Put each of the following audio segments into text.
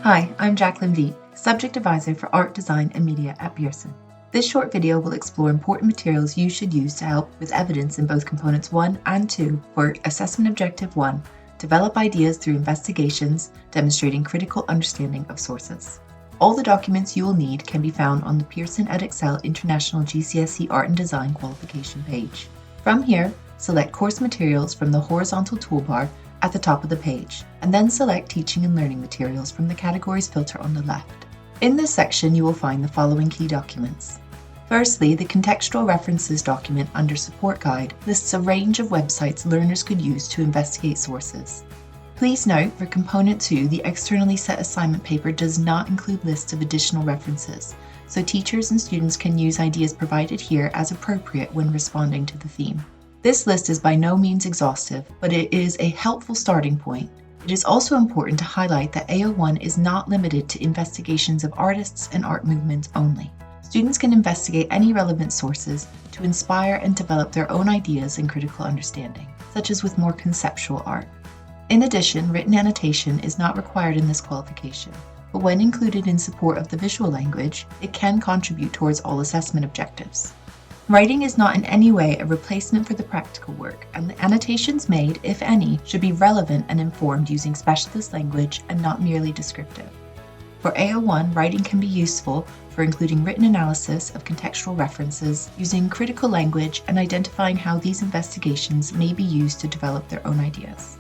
Hi, I'm Jacqueline V, Subject Advisor for Art, Design and Media at Pearson. This short video will explore important materials you should use to help with evidence in both Components 1 and 2 for Assessment Objective 1, develop ideas through investigations demonstrating critical understanding of sources. All the documents you will need can be found on the Pearson Edexcel International GCSE Art and Design qualification page. From here, select Course Materials from the horizontal toolbar at the top of the page, and then select Teaching and Learning Materials from the Categories filter on the left. In this section, you will find the following key documents. Firstly, the Contextual References document under Support Guide lists a range of websites learners could use to investigate sources. Please note, for Component 2, the externally set assignment paper does not include lists of additional references, so teachers and students can use ideas provided here as appropriate when responding to the theme. This list is by no means exhaustive, but it is a helpful starting point. It is also important to highlight that AO1 is not limited to investigations of artists and art movements only. Students can investigate any relevant sources to inspire and develop their own ideas and critical understanding, such as with more conceptual art. In addition, written annotation is not required in this qualification, but when included in support of the visual language, it can contribute towards all assessment objectives. Writing is not in any way a replacement for the practical work, and the annotations made, if any, should be relevant and informed using specialist language and not merely descriptive. For AO1, writing can be useful for including written analysis of contextual references, using critical language, and identifying how these investigations may be used to develop their own ideas.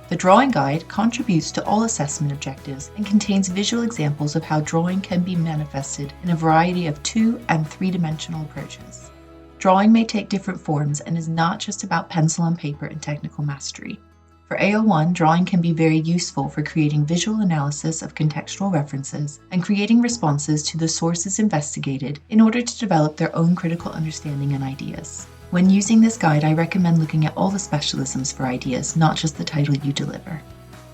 The drawing guide contributes to all assessment objectives and contains visual examples of how drawing can be manifested in a variety of 2- and 3-dimensional approaches. Drawing may take different forms and is not just about pencil and paper and technical mastery. For AO1, drawing can be very useful for creating visual analysis of contextual references and creating responses to the sources investigated in order to develop their own critical understanding and ideas. When using this guide, I recommend looking at all the specialisms for ideas, not just the title you deliver.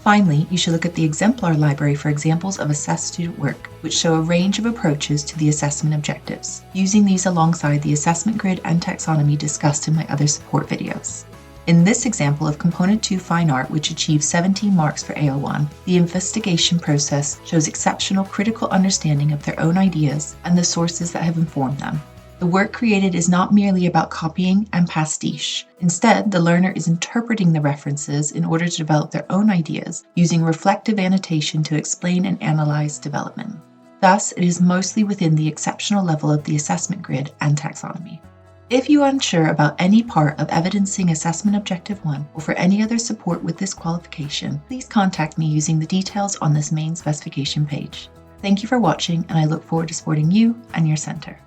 Finally, you should look at the exemplar library for examples of assessed student work, which show a range of approaches to the assessment objectives, using these alongside the assessment grid and taxonomy discussed in my other support videos. In this example of Component 2 Fine Art, which achieves 17 marks for AO1, the investigation process shows exceptional critical understanding of their own ideas and the sources that have informed them. The work created is not merely about copying and pastiche. Instead, the learner is interpreting the references in order to develop their own ideas, using reflective annotation to explain and analyze development. Thus, it is mostly within the exceptional level of the assessment grid and taxonomy. If you are unsure about any part of evidencing Assessment Objective 1 or for any other support with this qualification, please contact me using the details on this main specification page. Thank you for watching, and I look forward to supporting you and your center.